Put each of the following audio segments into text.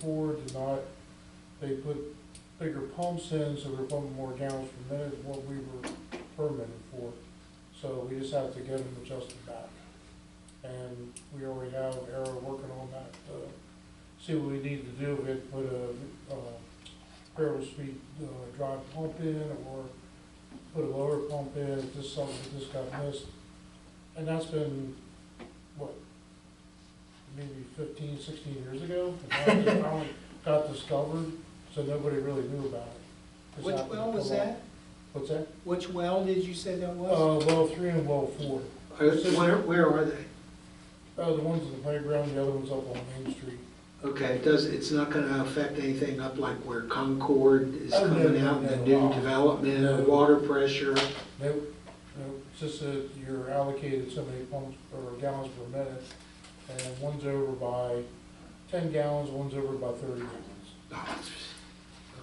before did not, they put bigger pumps in, so we're pumping more gallons per minute than what we were permitted for. So we just have to get them adjusted back. And we already have Arrow working on that, see what we need to do. We had to put a barrel speed drive pump in, or put a lower pump in, if this something that just got missed. And that's been, what, maybe 15, 16 years ago? And that finally got discovered, so nobody really knew about it. Which well was that? What's that? Which well did you say that was? Well 3 and well 4. Where are they? The ones in the playground, the other one's up on Main Street. Okay, it's not gonna affect anything up like where Concord is coming out, and the new development, or water pressure? Nope, it's just that you're allocated so many pumps or gallons per minute, and one's over by 10 gallons, one's over by 30 gallons. Oh,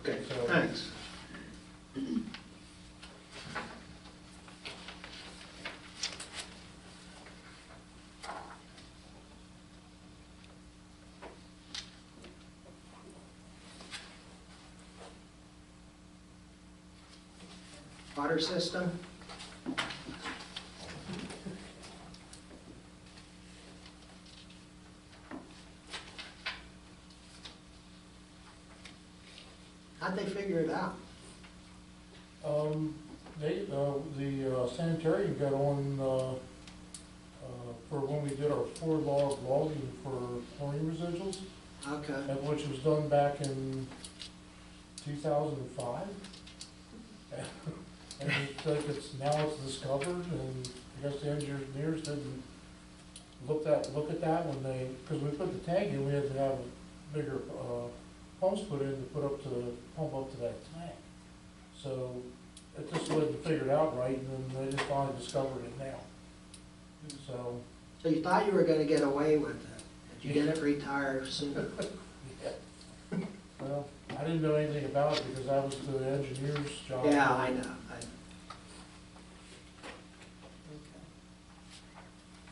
okay, So, thanks. Water system? How'd they figure it out? The sanitarian got on, for when we did our 4-log logging for chlorine residuals, Okay. which was done back in 2005. And now it's discovered, and I guess the engineers didn't look at that when they, because we put the tank in, we had to have bigger pumps put in to pump up to that tank. So it just wasn't figured out right, and then they just finally discovered it now. So You thought you were gonna get away with it. Did you get it retired soon? yeah. Well, I didn't know anything about it because that was the engineer's job. Yeah, I know. Okay.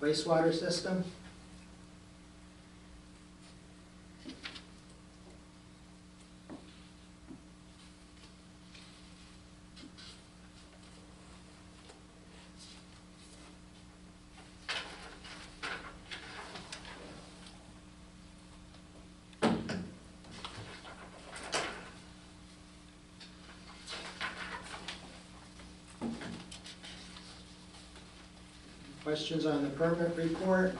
Wastewater system? Questions on the permit report?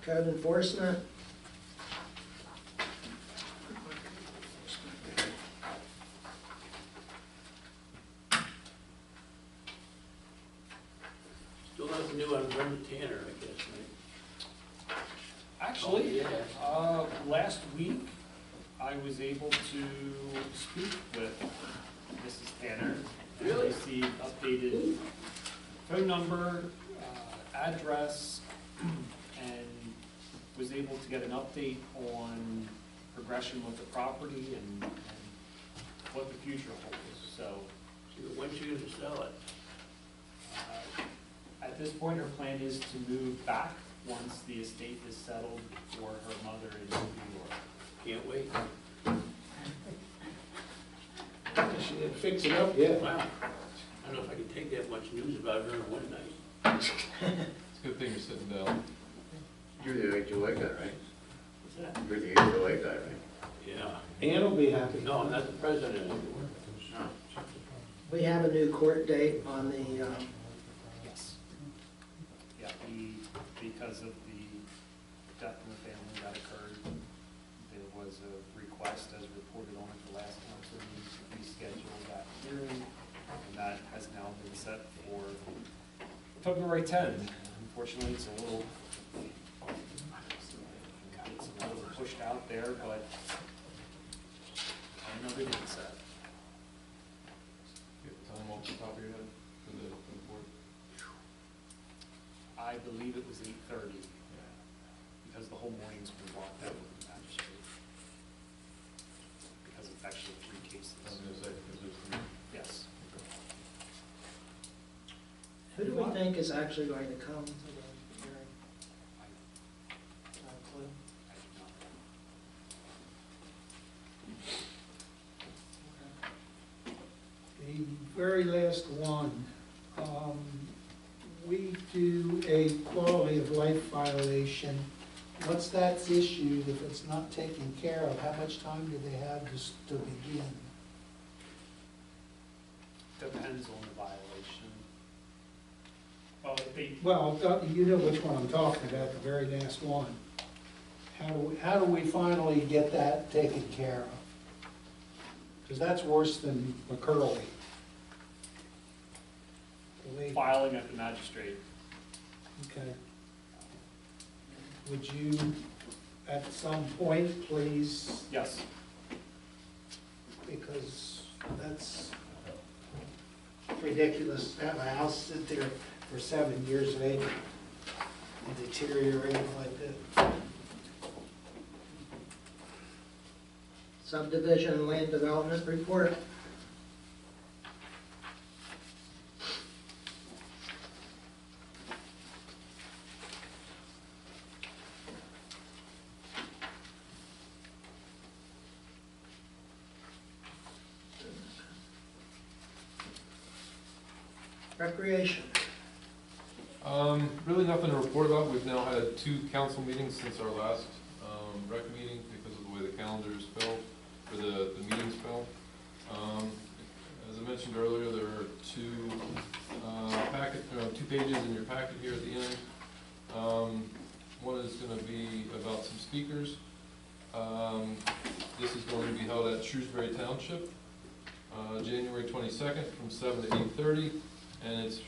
Code enforcement? Still nothing new on Brenda Tanner, I guess, right? Actually, Oh, last week, I was able to speak with Mrs. Tanner. And Really? received updated phone number, address, and was able to get an update on progression with the property and what the future holds. So, when's she gonna sell it? at this point, her plan is to move back once the estate is settled for her mother in New York. Can't wait. She didn't fix it up yet. Wow. I don't know if I can take that much news about her in one night. It's a good thing you're sitting down. You're the HOA guy, right? What's that? You're the HOA guy, right? Yeah. Ann will be happy. No, I'm not the president anymore. No. We have a new court date on the, Yes. Yeah, because of the death in the family that occurred, there was a request, as reported on at the last council meeting, to reschedule that hearing, and that has now been set for February 10. Unfortunately, it's a little pushed out there, but another date set. You have time off the top of your head for the report? I believe it was 8:30, because the whole morning's been blocked out with the magistrate. Who do we think is actually going to come to the hearing? Clue? I do not know. The very last one, we do a quality of life violation. Once that's issued, if it's not taken care of, how much time do they have to begin? Depends on the violation. Well, if they, Well, you know which one I'm talking about, the very last one. How do we finally get that taken care of? Because that's worse than McCurley. filing at the magistrate, Okay. Would you, at some point, please, yes. because that's ridiculous, to have a house sit there for 7 years later and deteriorate like that. Subdivision and land development report. Recreation. Really nothing to report about. We've now had 2 council meetings since our last, rec meeting because of the way the calendars fell, or the meetings fell. As I mentioned earlier, there are 2 pages in your packet here at the end. One is gonna be about some speakers. This is going to be held at Shrewsbury Township, January 22nd from 7 to 8:30. And it's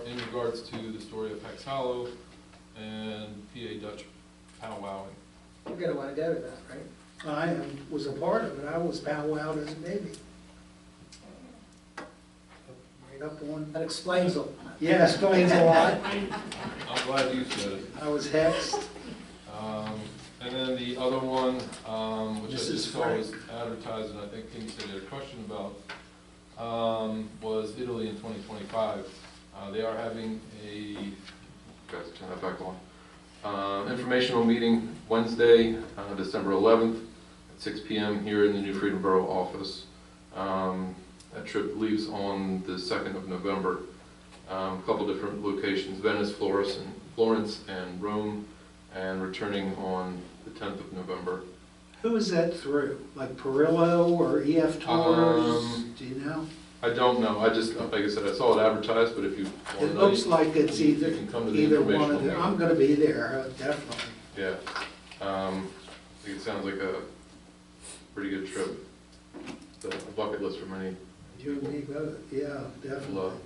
in regards to the story of Hex Hollow and PA Dutch powwowing. You're gonna wanna go to that, right? I was a part of it, I was powwowed as a baby. Right up on, That explains it. yeah, explains a lot. I'm glad you said it. I was hexed. And then the other one, which I Mrs. just saw was advertised, and I think King said he had a question about, was Italy in 2025. They are having guys, turn that back on. Informational meeting Wednesday, December 11th at 6 p.m. here in the New Freedom Borough office. That trip leaves on the 2nd of November. A couple different locations, Venice, Florence, and Rome, and returning on the 10th of November. Who is that through? Like Perillo or EF Tours? Do you know? I don't know, I just, like I said, I saw it advertised, but if you want to It know, looks like it's you either, can come to the either one informational of them. meeting. I'm gonna be there, definitely. Yeah, I think it sounds like a pretty good trip. It's a bucket list for many You and me both, yeah, definitely. love.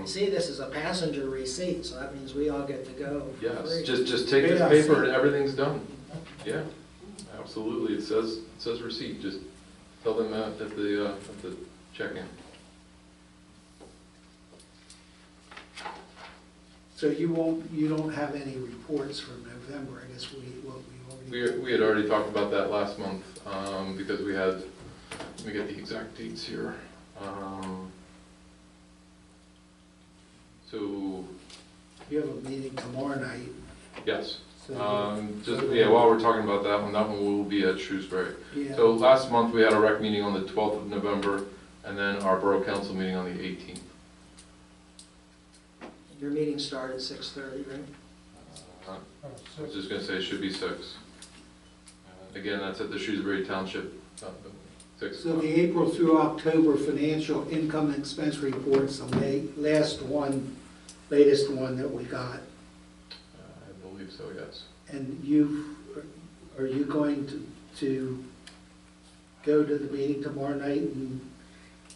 You see, this is a passenger receipt, so that means we all get to go for Yes, free. just take this Yeah. paper and everything's done. Yeah, absolutely, it says receipt, just tell them at the check-in. So you don't have any reports for November, I guess we already. We had already talked about that last month, because we had, let me get the exact dates here. So, You have a meeting tomorrow night. yes, So while we're talking about that one will be at Shrewsbury. yeah. So last month, we had a rec meeting on the 12th of November, and then our Borough Council meeting on the 18th. Your meeting started at 6:30, right? I was just gonna say, it should be 6. Again, that's at the Shrewsbury Township, 6 So o'clock. the April through October financial income and expense reports, the latest one that we got. I believe so, yes. And are you going to go to the meeting tomorrow night and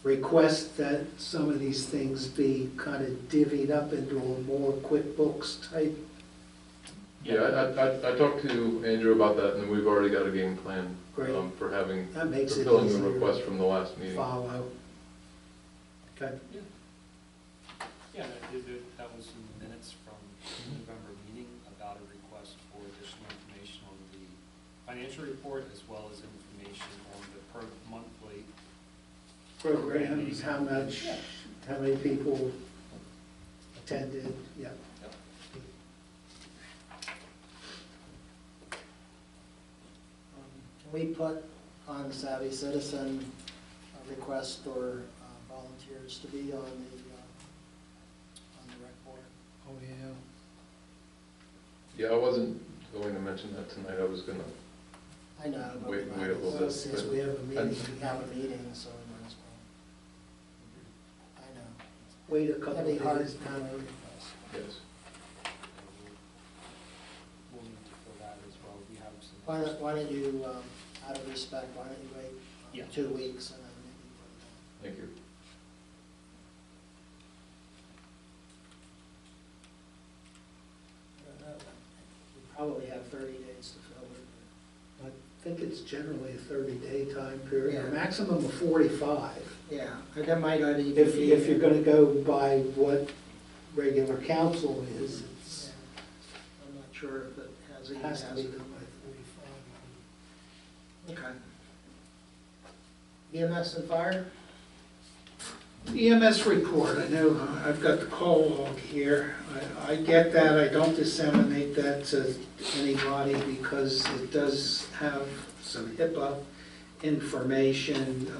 request that some of these things be kind of divvied up into a more QuickBooks type? Yeah, I talked to Andrew about that, and we've already got a game plan Great. for That makes it fulfilling the easier request to from the last meeting. follow. Okay. Yeah, that was some minutes from the November meeting about a request for additional information on the financial report as well as information on the per monthly. Programs, how many people attended, yeah. Yep. Can we put on Savvy Citizen a request for volunteers to be on the rec board? Oh, yeah. Yeah, I wasn't going to mention that tonight, I was gonna, I know, but Wait- we might wait a as little well. bit. Since we have a meeting, We have a meeting, so we might as well. I know. wait a couple That'd of be hard days. to kind of request. yes. We'll need to fill that as well. We have some. Why don't you, out of respect, why don't you wait Yeah. 2 weeks and then maybe put it on? Thank you. I don't know. We probably have 30 days to fill it. I think it's generally a 30-day time period, a Yeah. maximum of 45. Yeah, and that might not even If, be. if you're gonna go by what regular council is, Yeah. I'm not sure if it has. it even has to be has- done by 45. Okay. EMS and fire? EMS report, I know, I've got the call log here. I get that, I don't disseminate that to anybody because it does have some HIPAA information.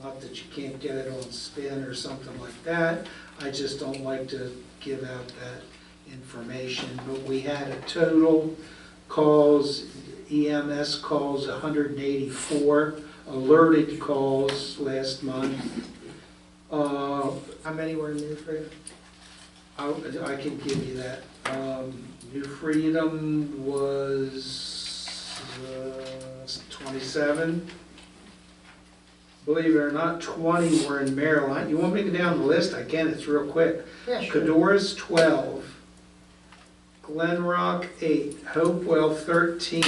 Not that you can't get it on spin or something like that, I just don't like to give out that information. But we had a total calls, EMS calls, 184, alerted calls last month. How many were in New Freedom? I can give you that. New Freedom was 27. Believe it or not, 20 were in Maryland. You want me to go down the list? I can, it's real quick. Yeah, sure. Cadora's 12. Glen Rock 8. Hopewell 13.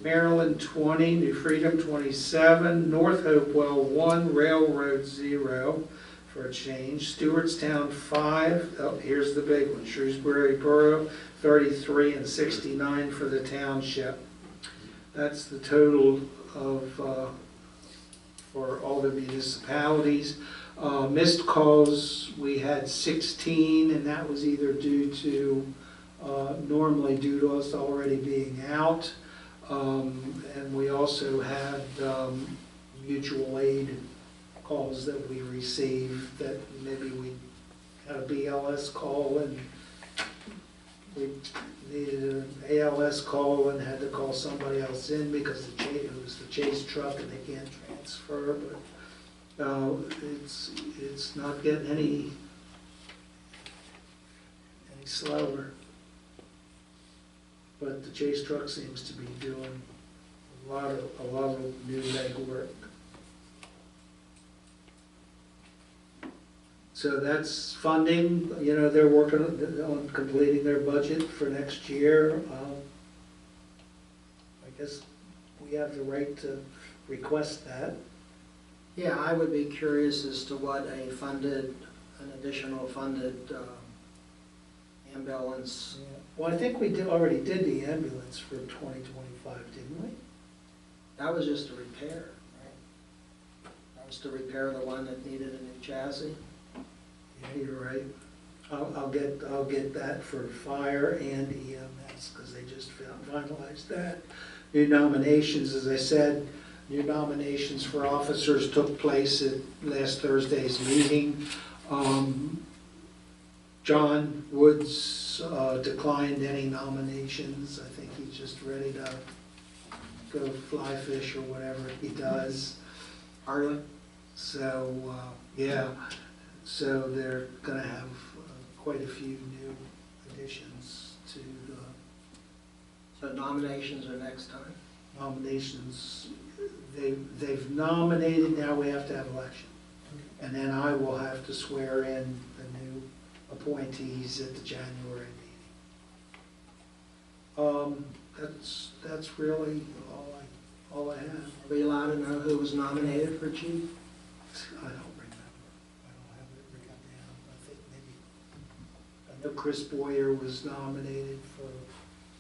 Maryland 20. New Freedom 27. North Hopewell 1. Railroad 0 for a change. Stewartstown 5. Oh, here's the big one. Shrewsbury Borough 33 and 69 for the township. That's the total of for all the municipalities. Missed calls, we had 16, and that was either due to, normally due to us already being out. And we also had mutual aid calls that we received that maybe we had a BLS call and we needed an ALS call and had to call somebody else in because it was the chase truck and they can't transfer, but it's not getting any slower. But the chase truck seems to be doing a lot of new legwork. So that's funding, you know, they're working on completing their budget for next year. I guess we have the right to request that. Yeah, I would be curious as to what an additional funded ambulance. Well, I think we already did the ambulance for 2025, didn't we? That was just a repair, right? That was to repair the one that needed a new chassis. Yeah, you're right. I'll get that for fire and EMS, because they just finalized that. New nominations, as I said, new nominations for officers took place at last Thursday's meeting. John Woods declined any nominations. I think he's just ready to go fly fish or whatever he does. Harlan? So, yeah. So they're gonna have quite a few new additions to So nominations are next time? nominations. They've nominated, now we have to have election. And then I will have to swear in the new appointees at the January meeting. That's really all I have. Are we allowed to know who was nominated for chief? I don't remember. I don't have it written down. I think maybe, I know Chris Boyer was nominated for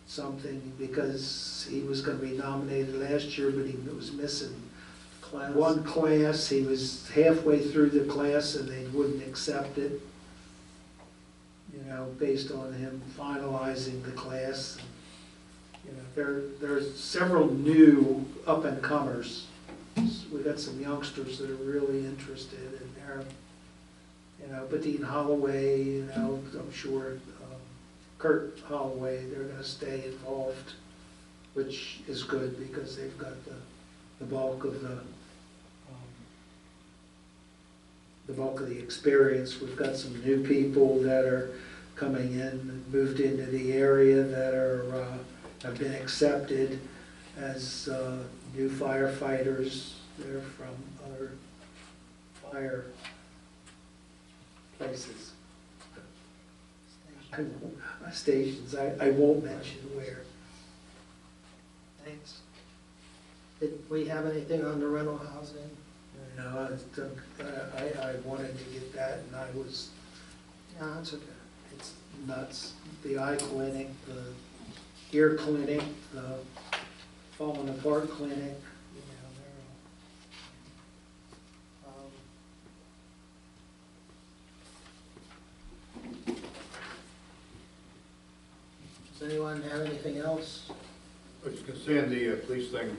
something because he was gonna be nominated last year, but he was missing a Class. one class, he was halfway through the class and they wouldn't accept it, you know, based on him finalizing the class. You know, there's several new up-and-comers. We got some youngsters that are really interested in there. You know, but Dean Holloway, you know, I'm sure, Kurt Holloway, they're gonna stay involved, which is good because they've got the bulk of the bulk of the experience. We've got some new people that are coming in and moved into the area that are, have been accepted as new firefighters. They're from other fire places. Stations, I won't mention where. Thanks. Did we have anything on the rental housing? You know, I wanted to get that and I was, No, that's okay. it's nuts. The eye clinic, the ear clinic, the falling apart clinic, you know, Does anyone have anything else? I was gonna say, on the police thing,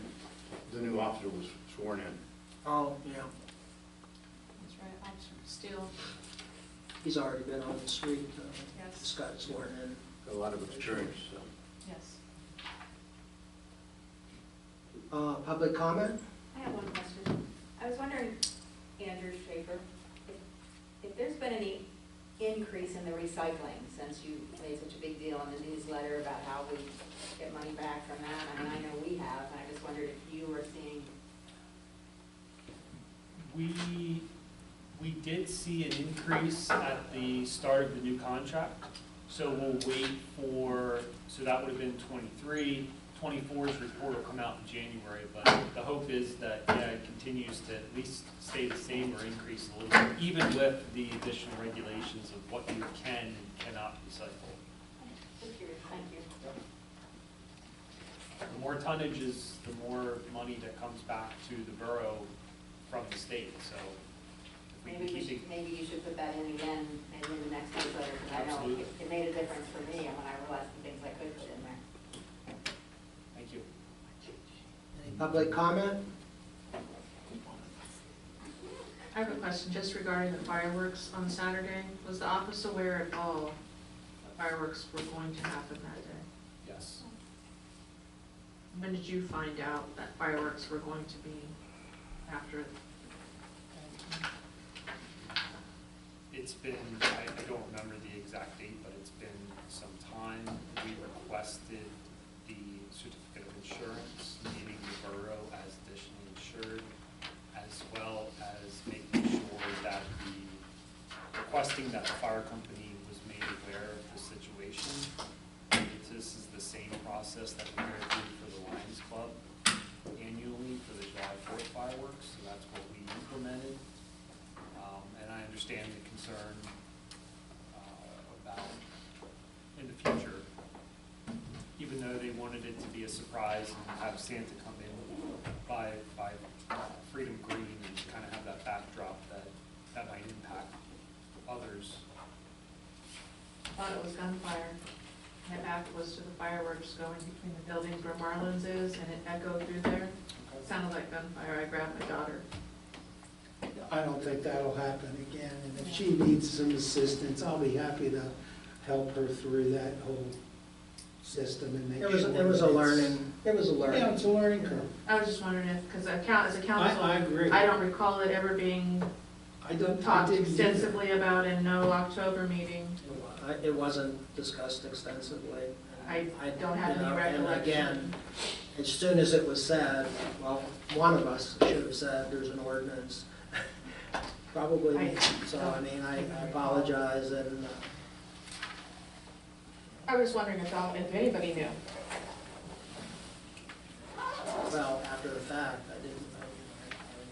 the new officer was sworn in. Oh, yeah, That's right, Officer Steele, he's already been on the street, yes, just got sworn in. Got a lot of experience, so. yes. Public comment? I have one question. I was wondering, Andrew Schaefer, if there's been any increase in the recycling since you made such a big deal in the newsletter about how we get money back from that. I mean, I know we have, and I just wondered if you were seeing. We did see an increase at the start of the new contract, so we'll wait for, so that would have been 23. 24's report will come out in January, but the hope is that, yeah, it continues to at least stay the same or increase a little bit, even with the additional regulations of what you can and cannot recycle. Just curious, thank you. The more tonnage is, the more money that comes back to the borough from the state, so. if we can keep it- Maybe you should put that in again, maybe in the next newsletter, because I know Absolutely. it made a difference for me, and when I realized the things I could put in there. Thank you. Any public comment? I have a question just regarding the fireworks on Saturday. Was the office aware at all that fireworks were going to happen that day? Yes. When did you find out that fireworks were going to be after? It's been, I don't remember the exact date, but it's been some time. We requested the certificate of insurance, meaning the borough as additionally insured, as well as making sure that requesting that the fire company was made aware of the situation. This is the same process that we go through for the Lions Club annually for the July 4th fireworks, so that's what we implemented. And I understand the concern about in the future, even though they wanted it to be a surprise and have Santa come in by Freedom Green and kind of have that backdrop that might impact others. I thought it was gunfire. My back was to the fireworks going between the buildings where Marlin's is, and it echoed through there. It sounded like gunfire. I grabbed my daughter. I don't think that'll happen again, and if she needs some assistance, I'll be happy to help her through that whole system and make It sure. was a that learning, it was a learning. Yeah, it's a learning curve. I was just wondering if, because as a council, I agree. I don't recall it ever being I talked didn't either. extensively about in no October meeting. It wasn't discussed extensively. I don't have You know, any recollection. And again, as soon as it was said, well, one of us should have said there's an ordinance. Probably, me. So I mean, I apologize and, I was wondering if anybody knew. well, after the fact, I didn't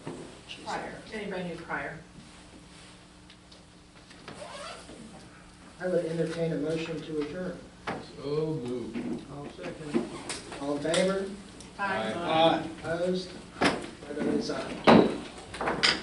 know. She said. Prior, anybody knew prior. I would entertain a motion to adjourn. So moved. All in favor? Aye. Opposed? My vote is aye.